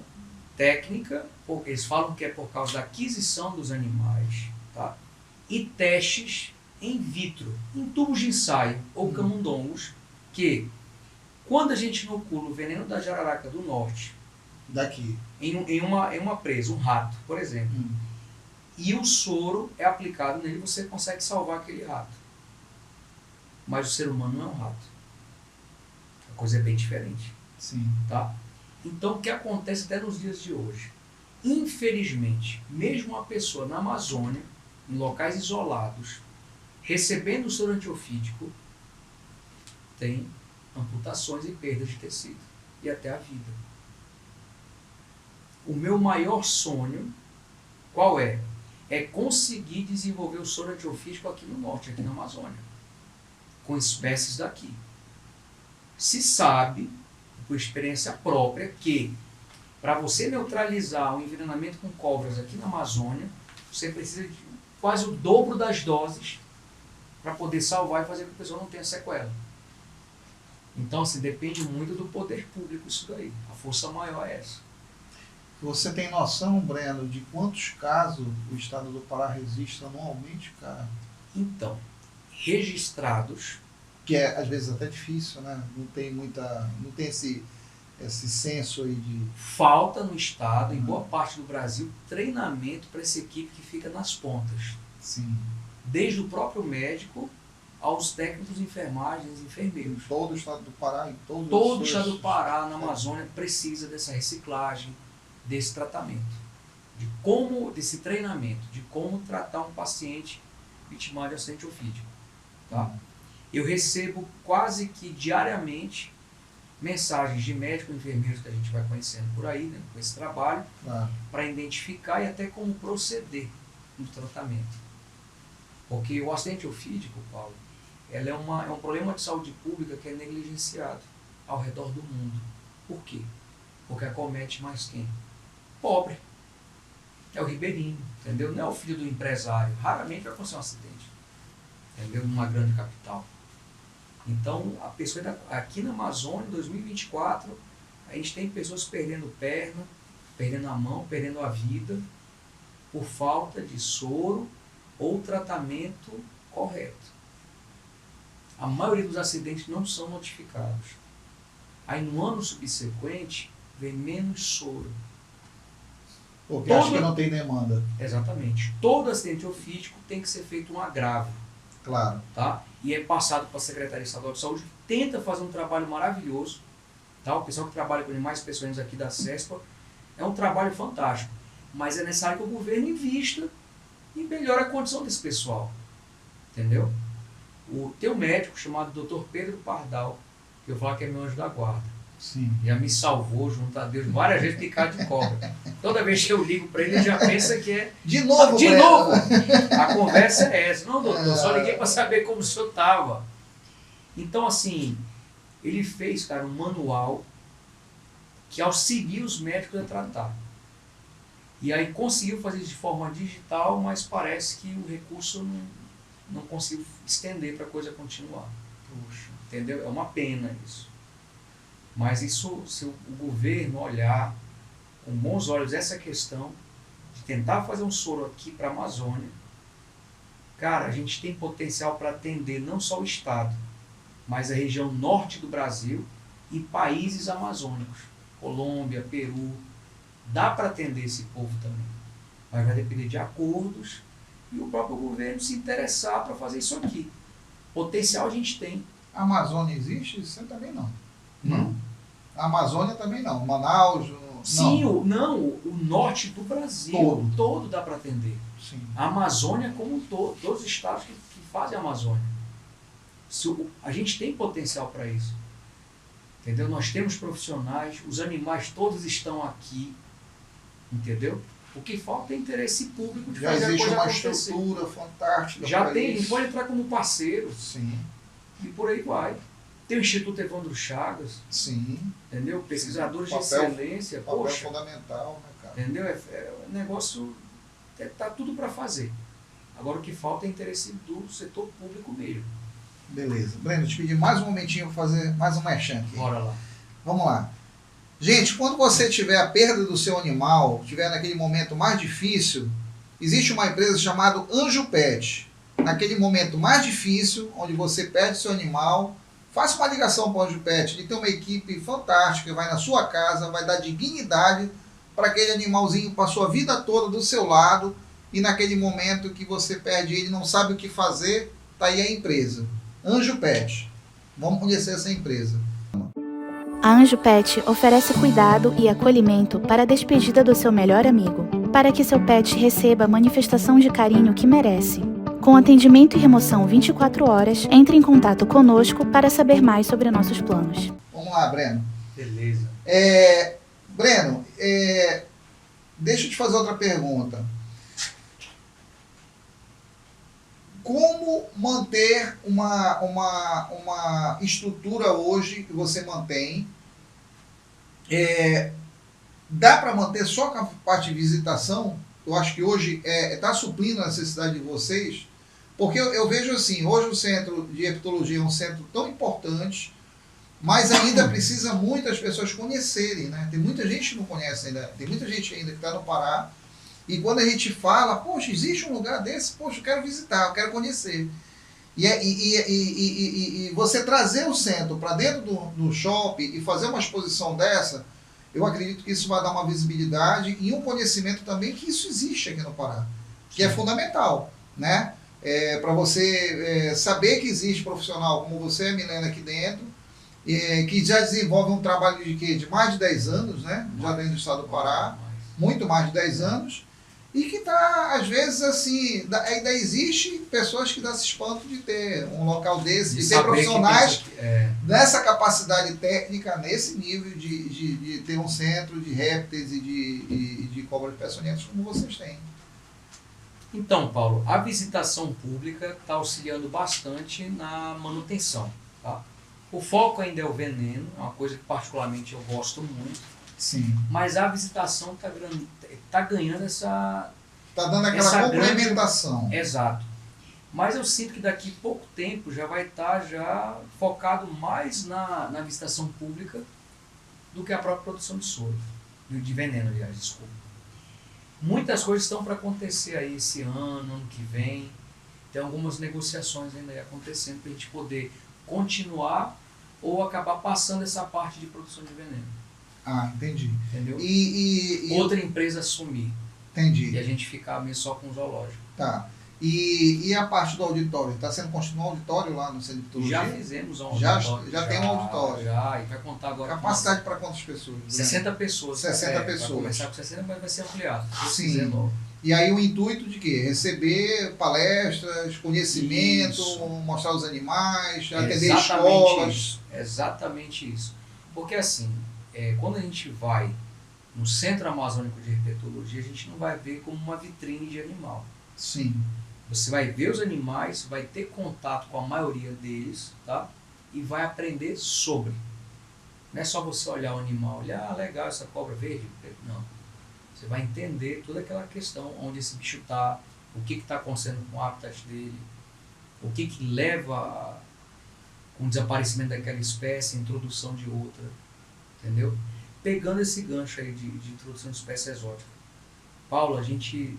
técnica, porque eles falam que é por causa da aquisição dos animais, tá? E testes in vitro, em tubos de ensaio ou camundongos, que quando a gente inocula o veneno da jararaca do norte Daqui. em uma presa, um rato, por exemplo, e o soro é aplicado nele, você consegue salvar aquele rato. Mas o ser humano não é um rato. A coisa é bem diferente. Sim. Tá? Então, o que acontece até nos dias de hoje? Infelizmente, mesmo uma pessoa na Amazônia, em locais isolados, recebendo o soro antiofídico, tem amputações e perdas de tecido e até a vida. O meu maior sonho, qual é? É conseguir desenvolver o soro antiofídico aqui no norte, aqui na Amazônia, com espécies daqui. Se sabe, por experiência própria, que para você neutralizar o envenenamento com cobras aqui na Amazônia, você precisa de quase o dobro das doses para poder salvar e fazer com que a pessoa não tenha sequela. Então, assim, depende muito do poder público isso daí. A força maior é essa. Você tem noção, Breno, de quantos casos o estado do Pará registra anualmente, cara? Então, registrados, Que é, às vezes, até difícil, né? Não tem esse senso aí de... falta no estado, em boa parte do Brasil, treinamento para essa equipe que fica nas pontas. Sim. Desde o próprio médico aos técnicos de enfermagem, enfermeiros. Todo o estado do Pará, em todos Todo o os estado do Pará, na Amazônia, precisa dessa reciclagem, desse tratamento, desse treinamento, de como tratar um paciente vitimado de acidente ofídico. Tá? Eu recebo quase que diariamente mensagens de médicos e enfermeiros que a gente vai conhecendo por aí, né, com esse trabalho, para identificar e até como proceder no tratamento. Porque o acidente ofídico, Paulo, ela é um problema de saúde pública que é negligenciado ao redor do mundo. Por quê? Porque acomete mais quem? Pobre. É o ribeirinho, entendeu? Não é o filho do empresário. Raramente vai acontecer um acidente. entendeu? Numa grande capital. Então, a pessoa aqui na Amazônia, em 2024, a gente tem pessoas perdendo perna, perdendo a mão, perdendo a vida, por falta de soro ou tratamento correto. A maioria dos acidentes não são notificados. Aí no ano subsequente, vem menos soro. Porque acho que não tem demanda. Exatamente. Todo acidente ofídico tem que ser feito um agravo. Claro. Tá? E é passado para a Secretaria Estadual de Saúde, tenta fazer um trabalho maravilhoso. Tá? O pessoal que trabalha com animais peçonhentos aqui da CESPA é um trabalho fantástico. Mas é necessário que o governo invista e melhore a condição desse pessoal. Entendeu? Tem um médico chamado Dr. Pedro Pardal, que eu falo que é meu anjo da guarda. Sim. Já me salvou junto a Deus várias vezes de cara de cobra. Toda vez que eu ligo para ele, ele já pensa que é... De novo, De novo! A conversa é essa. Não, doutor, só liguei para saber como o senhor estava. Então, assim, ele fez, cara, um manual que auxilia os médicos a tratar. E aí conseguiu fazer isso de forma digital, mas parece que o recurso não conseguiu estender para a coisa continuar. Puxa. Entendeu? É uma pena isso. Mas isso, se o governo olhar com bons olhos essa questão de tentar fazer um soro aqui para a Amazônia, cara, a gente tem potencial para atender não só o estado, mas a região norte do Brasil e países amazônicos, Colômbia, Peru. Dá para atender esse povo também. Mas vai depender de acordos e o próprio governo se interessar para fazer isso aqui. Potencial a gente tem. A Amazônia existe? Isso também não. Não. A Amazônia também não. Manaus, sim, o norte do Brasil todo dá para atender. Sim. A Amazônia como um todo, todos os estados que fazem a Amazônia. A gente tem potencial para isso. Entendeu? Nós temos profissionais, os animais todos estão aqui. Entendeu? O que falta é interesse público de fazer a coisa acontecer. Já existe uma estrutura fantástica. Já tem, ele pode entrar como parceiro. Sim. E por aí vai. Tem o Instituto Evandro Chagas. Sim. Entendeu? Pesquisadores de excelência. Papel fundamental, né, cara? Entendeu? O negócio tá tudo para fazer. Agora o que falta é interesse do setor público mesmo. Beleza. Breno, te pedi mais um momentinho para fazer mais um merchan aqui. Bora lá. Vamos lá. Gente, quando você tiver a perda do seu animal, tiver naquele momento mais difícil, existe uma empresa chamada Anjo Pet. Naquele momento mais difícil, onde você perde seu animal, faça uma ligação para o Anjo Pet. Ele tem uma equipe fantástica, vai na sua casa, vai dar dignidade para aquele animalzinho, passou a vida toda do seu lado, e naquele momento que você perde ele, não sabe o que fazer, está aí a empresa. Anjo Pet. Vamos conhecer essa empresa. A Anjo Pet oferece cuidado e acolhimento para a despedida do seu melhor amigo, para que seu pet receba a manifestação de carinho que merece. Com atendimento e remoção 24 horas, entre em contato conosco para saber mais sobre nossos planos. Vamos lá, Breno. Beleza. Breno, deixa eu te fazer outra pergunta. Como manter uma estrutura hoje que você mantém? Dá para manter só com a parte de visitação? Eu acho que hoje está suprindo a necessidade de vocês, porque eu vejo assim, hoje o centro de hepatologia é um centro tão importante, mas ainda precisa muitas pessoas conhecerem, né? Tem muita gente que não conhece ainda, tem muita gente ainda que está no Pará. E quando a gente fala, poxa, existe um lugar desse, poxa, eu quero visitar, eu quero conhecer. E você trazer o centro para dentro do shopping e fazer uma exposição dessa, eu acredito que isso vai dar uma visibilidade e um conhecimento também que isso existe aqui no Pará, que é fundamental, né? Para você saber que existe profissional como você, Milena, aqui dentro, que já desenvolve um trabalho de mais de 10 anos, né? Já dentro do estado do Pará, muito mais de 10 anos, e que está, às vezes, assim, ainda existe pessoas que dão esse espanto de ter um local desse, de ter profissionais nessa capacidade técnica, nesse nível de ter um centro de répteis e de cobras peçonhentas como vocês têm. Então, Paulo, a visitação pública está auxiliando bastante na manutenção. Tá? O foco ainda é o veneno, é uma coisa que particularmente eu gosto muito. Sim. Mas a visitação está ganhando essa... Está dando aquela complementação. Exato. Mas eu sinto que daqui a pouco tempo já vai estar já focado mais na licitação pública do que a própria produção de soro, de veneno, aliás, desculpa. Muitas coisas estão para acontecer aí esse ano que vem. Tem algumas negociações ainda aí acontecendo para a gente poder continuar ou acabar passando essa parte de produção de veneno. Ah, entendi. Entendeu? E outra empresa assumir. Entendi. E a gente ficar mesmo só com o zoológico. Tá. E a parte do auditório? Está sendo construído um auditório lá no Centro de Ptologia? Já fizemos um auditório. Já tem um auditório. Já, e vai contar agora. Capacidade para quantas pessoas? 60 pessoas. 60 pessoas. Vai começar com 60, mas vai ser ampliado. Sim. E aí o intuito de quê? Receber palestras, conhecimento, Isso. mostrar os animais, atender escolas. Isso. Exatamente isso. Porque assim, quando a gente vai no Centro Amazônico de Herpetologia, a gente não vai ver como uma vitrine de animal. Sim. Você vai ver os animais, vai ter contato com a maioria deles, tá? E vai aprender sobre. Não é só você olhar o animal, olhar, legal essa cobra verde, não. Você vai entender toda aquela questão, onde esse bicho está, o que está acontecendo com o habitat dele, o que leva com o desaparecimento daquela espécie, a introdução de outra, entendeu? Pegando esse gancho aí de introdução de espécie exótica. Paulo, a gente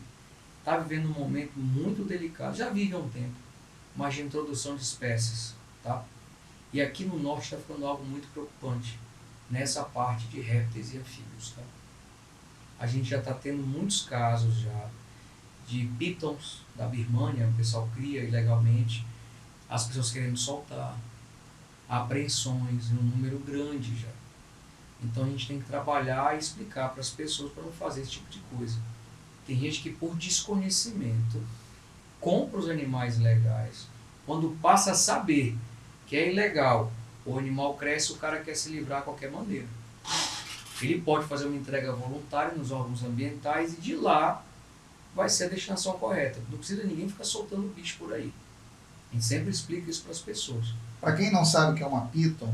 está vivendo um momento muito delicado, já vive há um tempo, mas de introdução de espécies, tá? E aqui no norte está ficando algo muito preocupante, nessa parte de répteis e anfíbios, tá? A gente já está tendo muitos casos já de pitons da Birmânia, o pessoal cria ilegalmente, as pessoas querendo soltar, apreensões em um número grande já. Então a gente tem que trabalhar e explicar para as pessoas para não fazer esse tipo de coisa. Tem gente que por desconhecimento compra os animais ilegais, quando passa a saber que é ilegal, o animal cresce, o cara quer se livrar de qualquer maneira. Ele pode fazer uma entrega voluntária nos órgãos ambientais e de lá vai ser a destinação correta. Não precisa ninguém ficar soltando bicho por aí. A gente sempre explica isso para as pessoas. Para quem não sabe o que é uma piton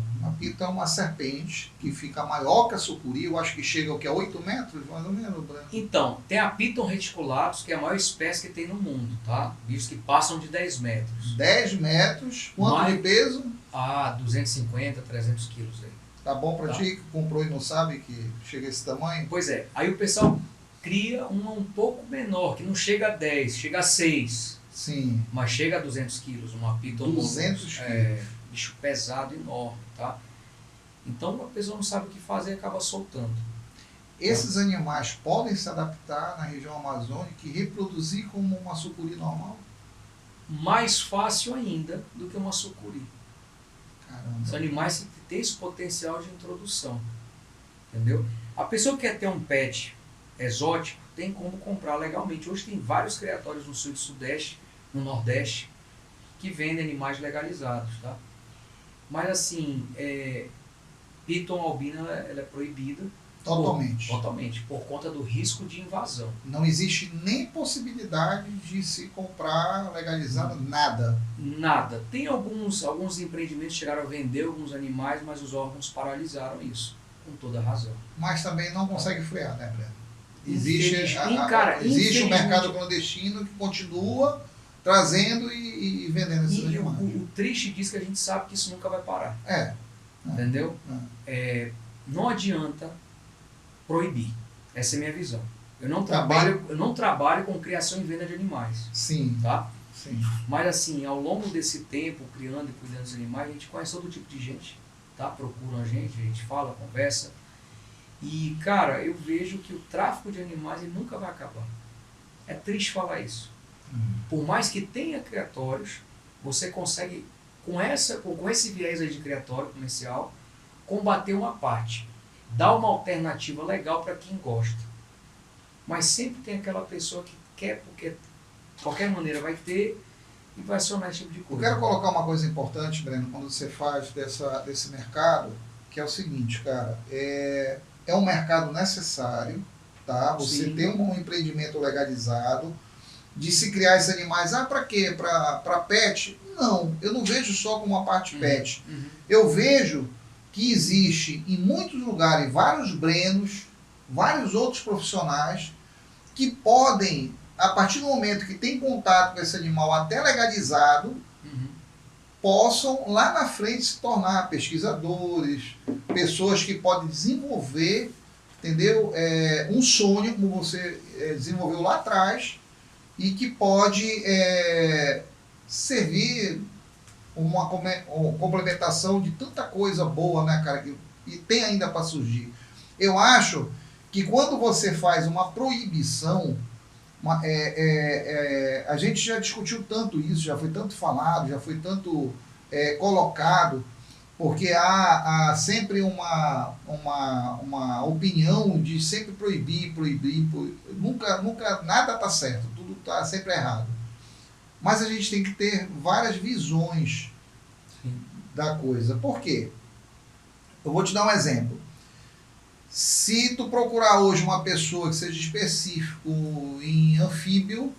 é uma serpente que fica maior que a sucuri, eu acho que chega ao que é 8 metros, mais ou menos, Breno. Então, tem a Piton reticulatus, que é a maior espécie que tem no mundo, tá? Bichos que passam de 10 metros. 10 metros, quanto de peso? 250, 300 quilos aí. Tá bom para Tá. ti que comprou e não sabe que chega a esse tamanho? Pois é, aí o pessoal cria uma um pouco menor, que não chega a 10, chega a 6, Sim. mas chega a 200 quilos, uma Piton 200 quilos. Bicho pesado, enorme, tá? Então a pessoa não sabe o que fazer e acaba soltando. Esses animais podem se adaptar na região amazônica e reproduzir como uma sucuri normal? Mais fácil ainda do que uma sucuri. Caramba. São animais que têm esse potencial de introdução, entendeu? A pessoa que quer ter um pet exótico tem como comprar legalmente. Hoje tem vários criatórios no sul e sudeste, no nordeste, que vendem animais legalizados, tá? Mas assim, Piton albina ela é proibida. Totalmente. Totalmente, por conta do risco de invasão. Não existe nem possibilidade de se comprar legalizado nada. Nada. Tem alguns empreendimentos que chegaram a vender alguns animais, mas os órgãos paralisaram isso, com toda razão. Mas também não consegue frear, né, Breno? Infeliz- Existe infelizmente- um mercado clandestino que continua trazendo e vendendo esses E animais. o triste diz que a gente sabe que isso nunca vai parar. Entendeu? É. Não adianta proibir. Essa é a minha visão. Eu não Tá trabalho com criação e venda de animais, Sim, tá? sim. Mas assim, ao longo desse tempo, criando e cuidando dos animais, a gente conhece todo tipo de gente, tá? Procuram a gente fala, conversa. E, cara, eu vejo que o tráfico de animais ele nunca vai acabar. É triste falar isso. Por mais que tenha criatórios, você consegue, com esse viés aí de criatório comercial, combater uma parte. Dar uma alternativa legal para quem gosta. Mas sempre tem aquela pessoa que quer, porque de qualquer maneira vai ter e vai acionar esse tipo de Eu coisa. quero colocar uma coisa importante, Breno, quando você faz desse mercado, que é o seguinte, cara, é um mercado necessário, tá? Você Sim. tem um empreendimento legalizado, de se criar esses animais, para quê? Para pet? Não, eu não vejo só como uma parte pet. Eu vejo que existe em muitos lugares vários brenos, vários outros profissionais que podem a partir do momento que tem contato com esse animal até legalizado, possam lá na frente se tornar pesquisadores, pessoas que podem desenvolver, entendeu? Um sonho, como você desenvolveu lá atrás, e que pode servir uma complementação de tanta coisa boa, né, cara, e tem ainda para surgir. Eu acho que quando você faz uma proibição, a gente já discutiu tanto isso, já foi tanto falado, já foi tanto colocado, porque há sempre uma opinião de sempre proibir, nunca nada está certo, tudo está sempre errado. Mas a gente tem que ter várias visões da coisa. Por quê? Eu vou te dar um exemplo. Se tu procurar hoje uma pessoa que seja específico em anfíbio,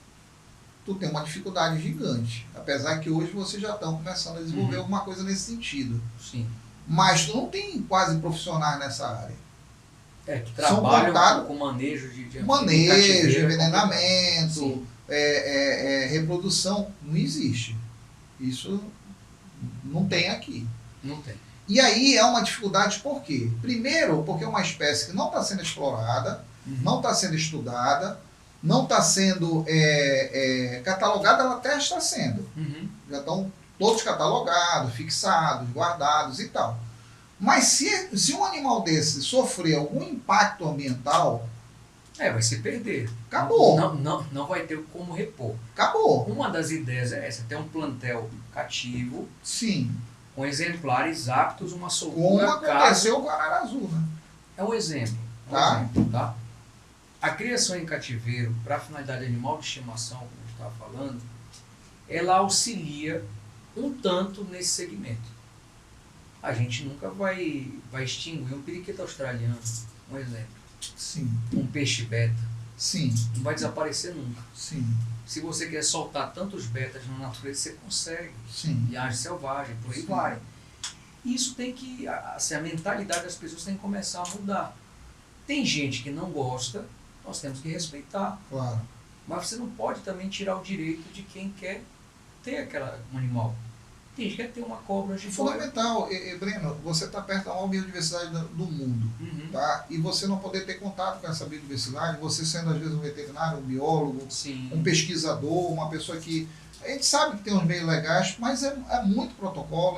tu tem uma dificuldade gigante. Apesar que hoje vocês já estão começando a desenvolver alguma coisa nesse sentido. Sim. Mas tu não tem quase profissionais nessa área. Que trabalham com manejo de manejo, envenenamento, reprodução. Não existe. Isso não tem aqui. Não tem. E aí é uma dificuldade por quê? Primeiro, porque é uma espécie que não está sendo explorada, não está sendo estudada, não está sendo catalogada, ela até está sendo. Já estão todos catalogados, fixados, guardados e tal. Mas se um animal desse sofrer algum impacto ambiental... vai se perder. Acabou. Não vai ter como repor. Acabou. Uma das ideias é essa, ter um plantel cativo. Sim. Com exemplares aptos, uma soltura. Como aconteceu com o Arara Azul, né? É um exemplo. Tá? A criação em cativeiro, para a finalidade animal de estimação, como a gente estava falando, ela auxilia um tanto nesse segmento. A gente nunca vai extinguir um periquito australiano, um exemplo. Sim. Um peixe beta. Sim. Não vai desaparecer nunca. Sim. Se você quer soltar tantos betas na natureza, você consegue. Sim. E age selvagem, por aí vai. Isso tem que... Assim, a mentalidade das pessoas tem que começar a mudar. Tem gente que não gosta, nós temos que respeitar. Claro. Mas você não pode também tirar o direito de quem quer ter um animal. Tem gente que quer ter uma cobra de fundamental, Breno, você está perto da maior biodiversidade do mundo. Tá? E você não poder ter contato com essa biodiversidade, você sendo às vezes um veterinário, um biólogo, um pesquisador, uma pessoa que... A gente sabe que tem uns meios legais, mas é muito protocolo,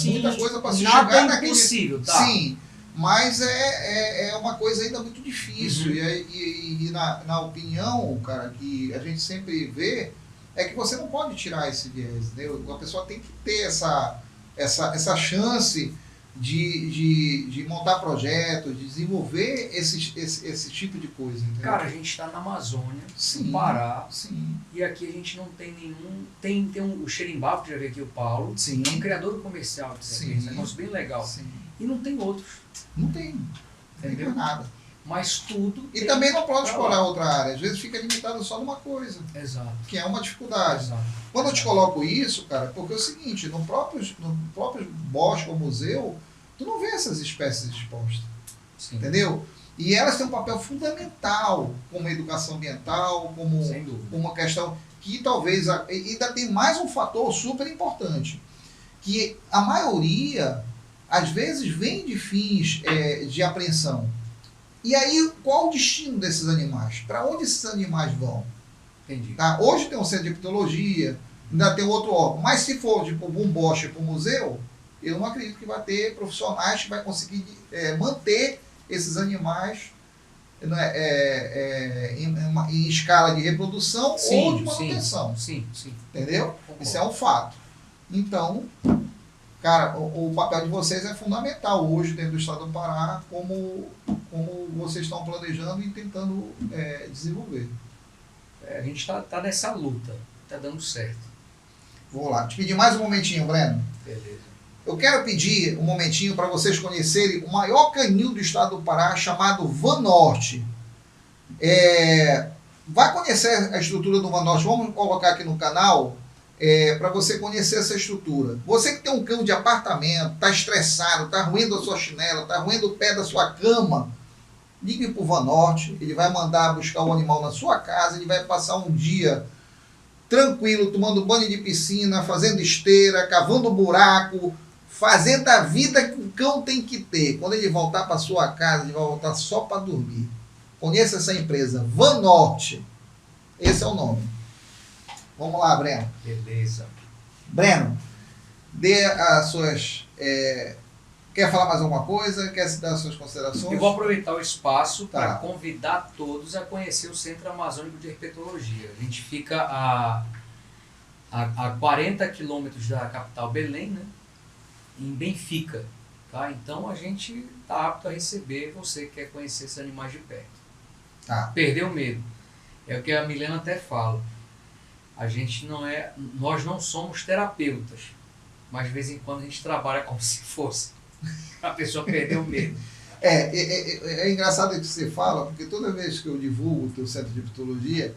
muita coisa para se chegar naquele... impossível, tá? Sim, mas é uma coisa ainda muito difícil. E na opinião, cara, que a gente sempre vê, é que você não pode tirar esse viés, entendeu? A pessoa tem que ter essa chance de montar projetos, de desenvolver esse tipo de coisa, entendeu? Cara, a gente está na Amazônia, no Pará, e aqui a gente não tem nenhum... Tem o Xerimbá, que já veio aqui o Paulo, é um criador comercial de serpentes, é um negócio bem legal. E não tem outros. Não tem. Entendeu? Não tem nada. Mas tudo... E também não pode explorar outra área. Às vezes fica limitado só numa coisa. Exato. Que é uma dificuldade. Exato. Quando eu te coloco isso, cara, porque é o seguinte, no próprio bosque ou museu, tu não vê essas espécies expostas. Sim. Entendeu? E elas têm um papel fundamental como educação ambiental, como uma questão que talvez... Ainda tem mais um fator super importante, que a maioria, às vezes, vem de fins de apreensão. E aí, qual o destino desses animais? Para onde esses animais vão? Entendi. Tá? Hoje tem um centro de epidemiologia, ainda tem outro órgão. Mas se for tipo um bosque para um museu, eu não acredito que vai ter profissionais que vai conseguir manter esses animais em escala de reprodução ou de manutenção. Sim. Entendeu? Concordo. Isso é um fato. Então, cara, o papel de vocês é fundamental hoje dentro do estado do Pará, como vocês estão planejando e tentando desenvolver. A gente está nessa luta, está dando certo. Vou lá, te pedir mais um momentinho, Breno. Beleza. Eu quero pedir um momentinho para vocês conhecerem o maior canil do estado do Pará, chamado Vanorte. Vai conhecer a estrutura do Vanorte, vamos colocar aqui no canal, para você conhecer essa estrutura. Você que tem um cão de apartamento, está estressado, está ruindo a sua chinela, está ruindo o pé da sua cama, ligue para o Vanorte, ele vai mandar buscar o animal na sua casa, ele vai passar um dia tranquilo, tomando banho de piscina, fazendo esteira, cavando buraco, fazendo a vida que o cão tem que ter. Quando ele voltar para sua casa, ele vai voltar só para dormir. Conheça essa empresa, Vanorte. Esse é o nome. Vamos lá, Breno. Beleza. Breno, dê as suas... quer falar mais alguma coisa? Quer dar as suas considerações? Eu vou aproveitar o espaço Tá. para convidar todos a conhecer o Centro Amazônico de Herpetologia. A gente fica a 40 quilômetros da capital Belém, né? Em Benfica. Tá? Então a gente está apto a receber você que quer conhecer esses animais de perto. Tá. Perder o medo. É o que a Milena até fala. Nós não somos terapeutas, mas de vez em quando a gente trabalha como se fosse. A pessoa perdeu o medo. É engraçado que você fala, porque toda vez que eu divulgo o teu centro de herpetologia,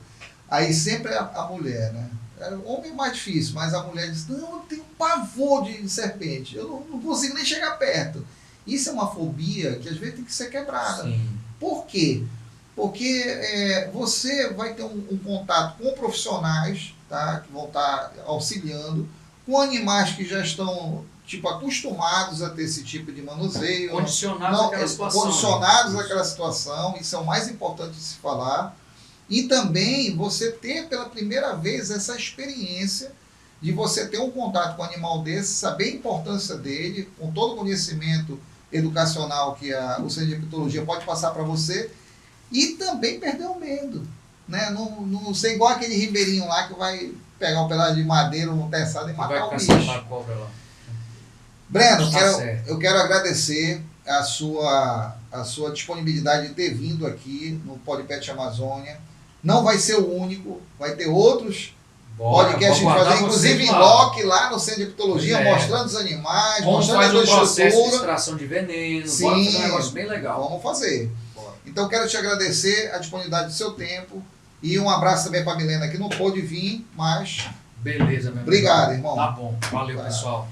aí sempre é a mulher, né? O homem é mais difícil, mas a mulher diz, não, eu tenho pavor de serpente, eu não consigo nem chegar perto. Isso é uma fobia que às vezes tem que ser quebrada. Sim. Por quê? Porque você vai ter um contato com profissionais, tá? Que vão estar auxiliando, com animais que já estão acostumados a ter esse tipo de manuseio. Condicionados àquela situação. Condicionados àquela situação, isso é o mais importante de se falar. E também você ter pela primeira vez essa experiência de você ter um contato com um animal desse, saber a importância dele, com todo o conhecimento educacional que o Centro de Herpetologia pode passar para você, e também perder o medo. Né? Não ser igual aquele ribeirinho lá que vai pegar um pedaço de madeira, um teçado e matar o bicho. Vai cobra lá. Breno, Tá eu quero agradecer a sua disponibilidade de ter vindo aqui no Podpet Amazônia. Não vai ser o único, vai ter outros podcasts que fazer, inclusive em loco lá no Centro de Herpetologia, mostrando os animais, como mostrando faz a o processo de estrutura. extração de veneno. Sim, bora fazer um negócio bem legal. Vamos fazer. Bora. Então quero te agradecer a disponibilidade do seu tempo e um abraço também para a Milena, que não pôde vir, mas... Beleza, meu amigo. Obrigado, irmão. Tá bom. Valeu, Tá. pessoal.